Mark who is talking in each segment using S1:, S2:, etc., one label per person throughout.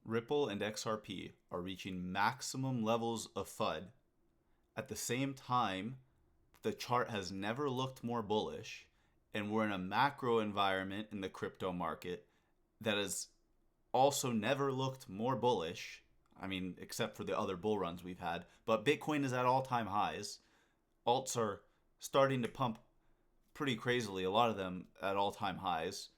S1: Ripple and XRP are reaching maximum levels of FUD. At the same time, the chart has never looked more bullish, and we're in a macro environment in the crypto market that has also never looked more bullish. I mean, except for the other bull runs we've had. But Bitcoin is at all-time highs. Alts are starting to pump pretty crazily, a lot of them at all-time highs.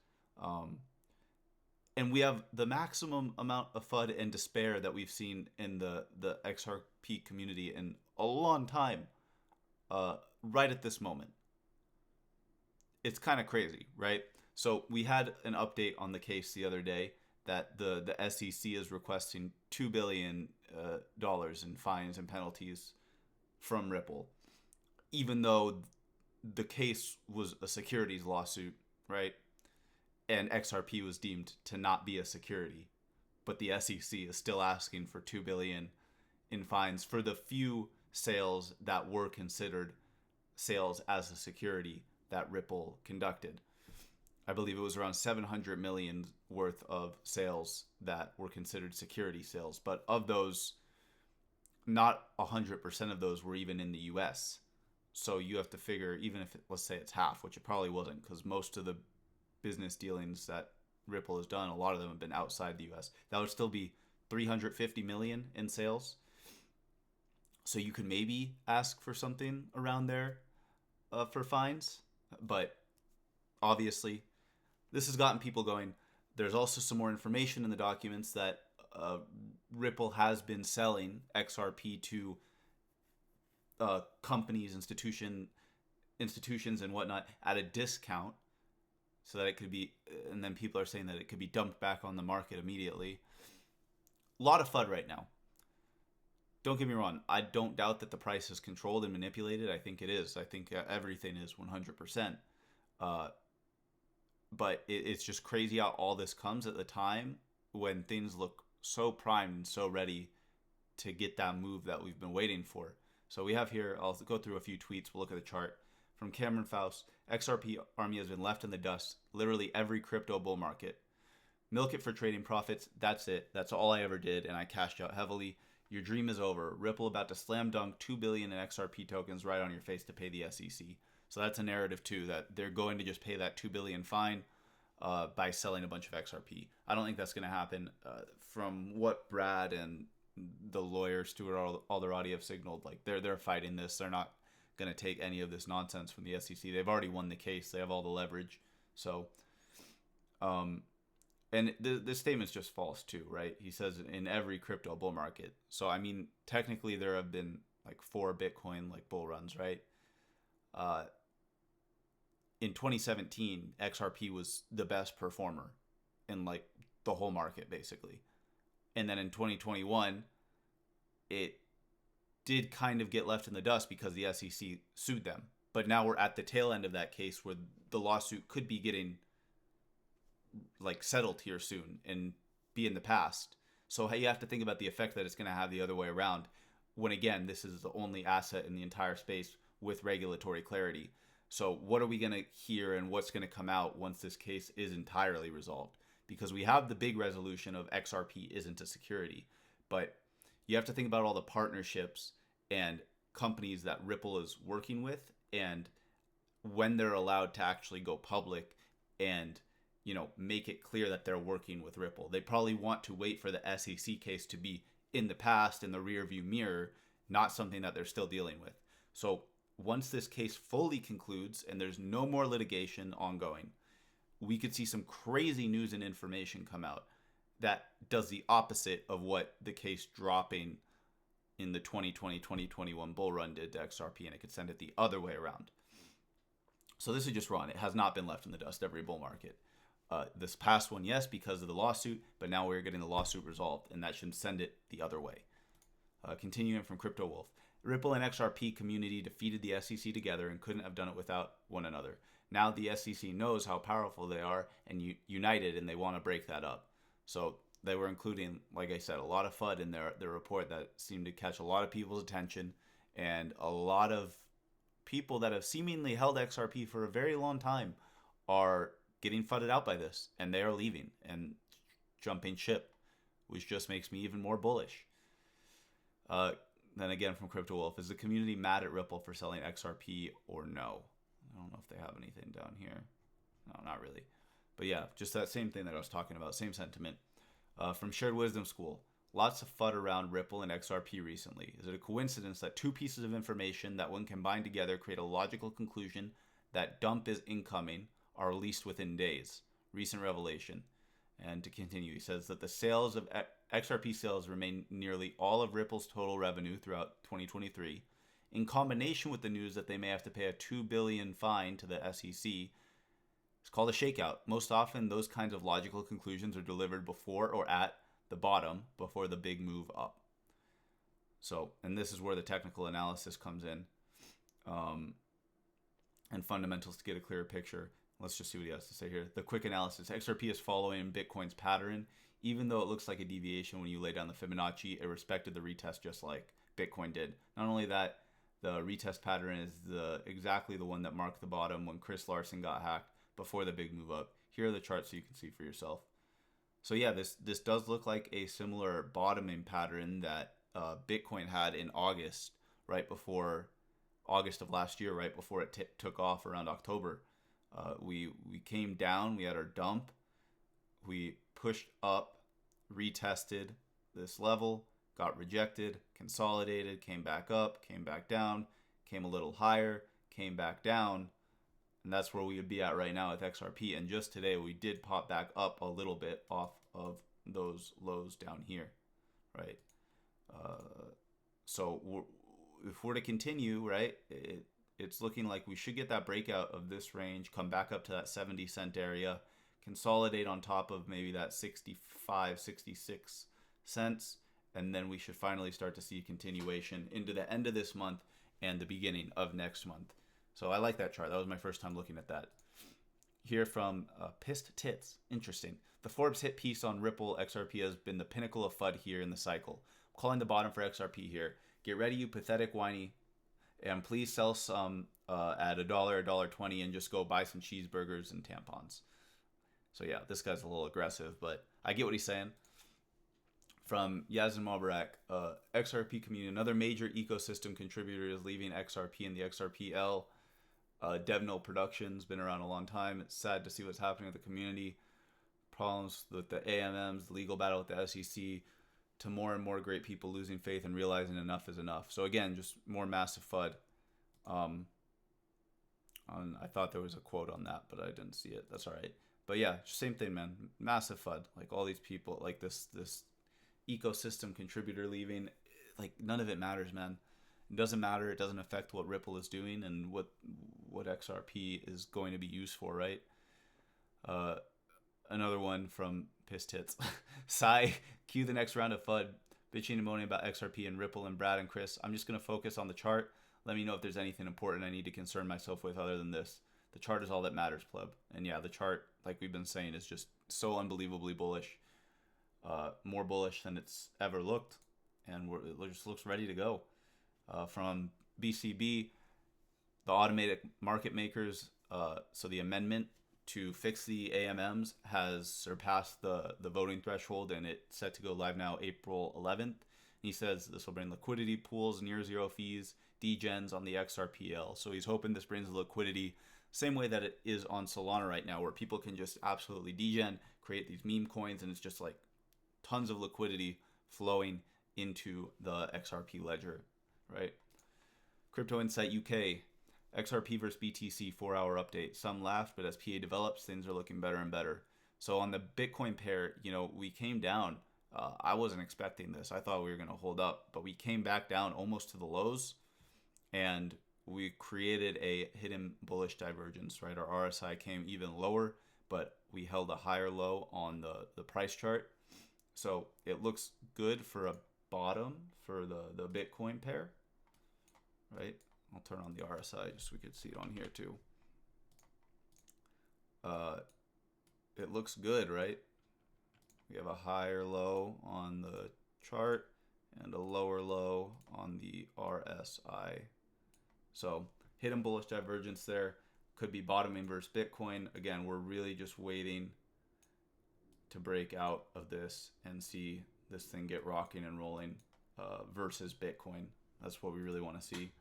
S1: And we have the maximum amount of FUD and despair that we've seen in the XRP community in a long time, right at this moment. It's kind of crazy, right? So we had an update on the case the other day that the SEC is requesting $2 billion in fines and penalties from Ripple, even though the case was a securities lawsuit, right? And XRP was deemed to not be a security, but the SEC is still asking for $2 billion in fines for the few sales that were considered sales as a security that Ripple conducted. I believe it was around 700 million worth of sales that were considered security sales, but of those, not 100% of those were even in the US. So you have to figure, even if let's say it's half, which it probably wasn't, because most of the business dealings that Ripple has done, a lot of them have been outside the US. That would still be 350 million in sales. So you could maybe ask for something around there for fines, but obviously this has gotten people going. There's also some more information in the documents that Ripple has been selling XRP to companies, institutions and whatnot at a discount, so that it could be, and then people are saying that it could be dumped back on the market immediately. A lot of FUD right now. Don't get me wrong. I don't doubt that the price is controlled and manipulated. I think it is. I think everything is 100%. But it's just crazy how all this comes at the time when things look so primed and so ready to get that move that we've been waiting for. So we have here, I'll go through a few tweets. We'll look at the chart. From Cameron Faust, XRP army has been left in the dust literally every crypto bull market. Milk it for trading profits. That's it. That's all I ever did, and I cashed out heavily. Your dream is over. Ripple about to slam dunk $2 billion in XRP tokens right on your face to pay the SEC. So that's a narrative too, that they're going to just pay that $2 billion fine by selling a bunch of XRP. I don't think that's going to happen. From what Brad and the lawyer Stuart Alderati have signaled, like they're fighting this. They're not going to take any of this nonsense from the SEC. They've already won the case. They have all the leverage. So, and this statement's just false too, right? He says in every crypto bull market. So, I mean, technically there have been like 4 Bitcoin like bull runs, right? In 2017, XRP was the best performer in like the whole market basically. And then in 2021, it did kind of get left in the dust because the SEC sued them. But now we're at the tail end of that case where the lawsuit could be getting like settled here soon and be in the past. So you have to think about the effect that it's going to have the other way around, when again, this is the only asset in the entire space with regulatory clarity. So what are we going to hear and what's going to come out once this case is entirely resolved? Because we have the big resolution of XRP isn't a security, but you have to think about all the partnerships and companies that Ripple is working with, and when they're allowed to actually go public and, you know, make it clear that they're working with Ripple. They probably want to wait for the SEC case to be in the past, in the rear view mirror, not something that they're still dealing with. So once this case fully concludes and there's no more litigation ongoing, we could see some crazy news and information come out that does the opposite of what the case dropping in the 2020-2021 bull run did to XRP, and it could send it the other way around. So this is just wrong. It has not been left in the dust every bull market. This past one, yes, because of the lawsuit, but now we're getting the lawsuit resolved, and that should send it the other way. Continuing from Crypto Wolf, Ripple and XRP Community defeated the SEC together and couldn't have done it without one another. Now the SEC knows how powerful they are and united, and they want to break that up. So they were including, like I said, a lot of FUD in their report that seemed to catch a lot of people's attention, and a lot of people that have seemingly held XRP for a very long time are getting fudded out by this, and they are leaving and jumping ship. which just makes me even more bullish. Then again from Crypto Wolf, is the community mad at Ripple for selling XRP or no? I don't know if they have anything down here. No, not really. But yeah, just that same thing that I was talking about, same sentiment. From Shared Wisdom School, lots of FUD around Ripple and XRP recently. Is it a coincidence that two pieces of information that when combined together create a logical conclusion that dump is incoming are released within days? Recent revelation. And to continue, he says that the sales of XRP sales remain nearly all of Ripple's total revenue throughout 2023. In combination with the news that they may have to pay a $2 billion fine to the SEC, it's called a shakeout. Most often, those kinds of logical conclusions are delivered before or at the bottom before the big move up. So, and this is where the technical analysis comes in, and fundamentals to get a clearer picture. Let's just see what he has to say here. The quick analysis. XRP is following Bitcoin's pattern. Even though it looks like a deviation when you lay down the Fibonacci, it respected the retest just like Bitcoin did. Not only that, the retest pattern is exactly the one that marked the bottom when Chris Larson got hacked before the big move up. Here are the charts so you can see for yourself. So yeah, this does look like a similar bottoming pattern that Bitcoin had in August, right before August of last year, right before it took off around October. We came down, we had our dump, we pushed up, retested this level, got rejected, consolidated, came back up, came back down, came a little higher, came back down, and that's where we would be at right now with XRP. And just today we did pop back up a little bit off of those lows down here, right? So if we're to continue, right, it's looking like we should get that breakout of this range, come back up to that 70-cent area, consolidate on top of maybe that 65, 66 cents, and then we should finally start to see continuation into the end of this month and the beginning of next month. So I like that chart. That was my first time looking at that. Here from Pissed Tits. Interesting. The Forbes hit piece on Ripple XRP has been the pinnacle of FUD here in the cycle. I'm calling the bottom for XRP here. Get ready, you pathetic whiny. And please sell some at $1, $1.20, and just go buy some cheeseburgers and tampons. So yeah, this guy's a little aggressive, but I get what he's saying. From Yazin Malbarak, XRP Community, another major ecosystem contributor is leaving XRP and the XRPL. DevNote Production's been around a long time. It's sad to see what's happening with the community. Problems with the AMMs, the legal battle with the SEC, to more and more great people losing faith and realizing enough is enough. So again, just more massive FUD. I thought there was a quote on that, but I didn't see it. That's all right. But yeah, same thing, man. Massive FUD. Like all these people, like this ecosystem contributor leaving, like none of it matters, man. It doesn't matter. It doesn't affect what Ripple is doing and what XRP is going to be used for, right? Another one from Piss Tits. Sigh, cue the next round of FUD. Bitching and moaning about XRP and Ripple and Brad and Chris. I'm just going to focus on the chart. Let me know if there's anything important I need to concern myself with other than this. The chart is all that matters, pleb. And yeah, the chart, like we've been saying, is just so unbelievably bullish. More bullish than it's ever looked. And it just looks ready to go. From BCB, the automated market makers, so the amendment to fix the AMMs has surpassed the voting threshold, and it's set to go live now April 11th. He says this will bring liquidity pools, near zero fees, degens on the XRPL. So he's hoping this brings the liquidity same way that it is on Solana right now, where people can just absolutely degen, create these meme coins, and it's just like tons of liquidity flowing into the XRP ledger, right? Crypto Insight UK, XRP versus BTC 4-hour update. Some laughed, but as PA develops, things are looking better and better. So on the Bitcoin pair, we came down. I wasn't expecting this. I thought we were going to hold up, but we came back down almost to the lows, and we created a hidden bullish divergence, right? Our RSI came even lower, but we held a higher low on the price chart. So it looks good for a bottom for the Bitcoin pair, right? I'll turn on the RSI just so we could see it on here too. It looks good, right? We have a higher low on the chart and a lower low on the RSI. So hidden bullish divergence there. Could be bottoming versus Bitcoin. Again, we're really just waiting to break out of this and see this thing get rocking and rolling versus Bitcoin. That's what we really want to see.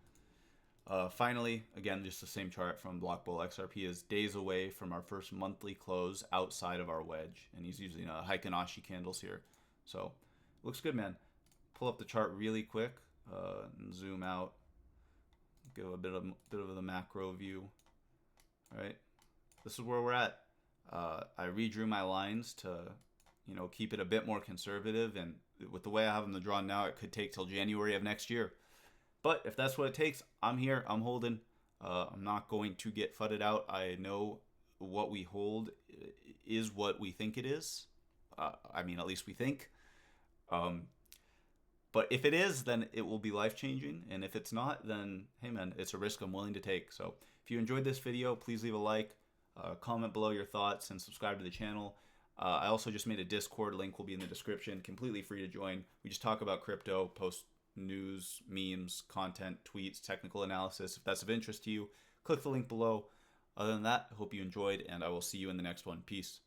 S1: Finally, again, just the same chart from Block Bull. XRP is days away from our first monthly close outside of our wedge, and he's using Heikinashi candles here. So looks good, man. Pull up the chart really quick and zoom out. Give a bit of the macro view. All right, this is where we're at. I redrew my lines to, keep it a bit more conservative, and with the way I have them drawn now, it could take till January of next year. But if that's what it takes, I'm here. I'm holding. I'm not going to get fudded out. I know what we hold is what we think it is. At least we think. But if it is, then it will be life-changing. And if it's not, then, hey, man, it's a risk I'm willing to take. So if you enjoyed this video, please leave a like, comment below your thoughts, and subscribe to the channel. I also just made a Discord. Link will be in the description. Completely free to join. We just talk about crypto, post news, memes, content, tweets, technical analysis. If that's of interest to you, click the link below. Other than that, I hope you enjoyed, and I will see you in the next one. Peace.